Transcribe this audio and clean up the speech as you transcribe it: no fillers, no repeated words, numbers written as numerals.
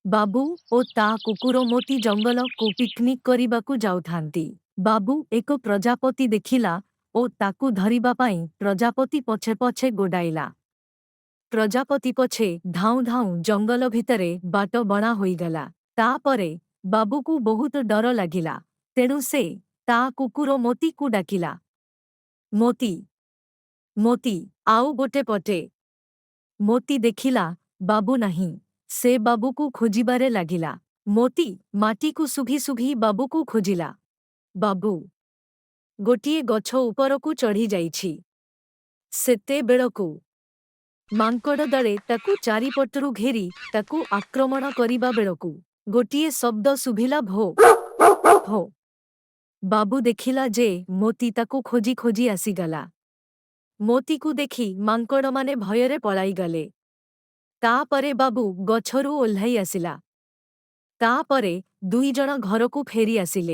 ବାବୁ ଓ ତା କୁକୁର ମୋତି ଜଙ୍ଗଲକୁ ପିକନିକ୍ କରିବାକୁ ଯାଉଥାନ୍ତି। ବାବୁ ଏକ ପ୍ରଜାପତି ଦେଖିଲା ଓ ତାକୁ ଧରିବା ପାଇଁ ପ୍ରଜାପତି ପଛେ ପଛେ ଗୋଡ଼ାଇଲା। ପ୍ରଜାପତି ପଛେ ଧାଉଁ ଧାଉଁ ଜଙ୍ଗଲ ଭିତରେ ବାଟ ବଣା ହୋଇଗଲା। ତାପରେ ବାବୁକୁ ବହୁତ ଡର ଲାଗିଲା, ତେଣୁ ସେ ତା କୁକୁର ମୋତିକୁ ଡାକିଲା। ମୋତି, ମୋତି, ଆଉ ଗୋଟେ ପଟେ। ମୋତି ଦେଖିଲା ବାବୁ ନାହିଁ। ସେ ବାବୁକୁ ଖୋଜିବାରେ ଲାଗିଲା। ମୋତି ମାଟିକୁ ଶୁଘି ଶୁଘି ବାବୁକୁ ଖୋଜିଲା। ବାବୁ ଗୋଟିଏ ଗଛ ଉପରକୁ ଚଢ଼ି ଯାଇଛି। ସେତେବେଳକୁ ମାଙ୍କଡ଼ ଦଳେ ତାକୁ ଚାରିପଟରୁ ଘେରି ତାକୁ ଆକ୍ରମଣ କରିବା ବେଳକୁ ଗୋଟିଏ ଶବ୍ଦ ଶୁଭିଲା, ଭୋ ଭୋ। ବାବୁ ଦେଖିଲା ଯେ ମୋତି ତାକୁ ଖୋଜି ଖୋଜି ଆସିଗଲା। ମୋତିକୁ ଦେଖି ମାଙ୍କଡ଼ମାନେ ଭୟରେ ପଳାଇଗଲେ। ତାପରେ ବାବୁ ଗଛରୁ ଓହ୍ଲାଇ ଆସିଲା। ତାପରେ ଦୁଇଜଣ ଘରକୁ ଫେରି ଆସିଲେ।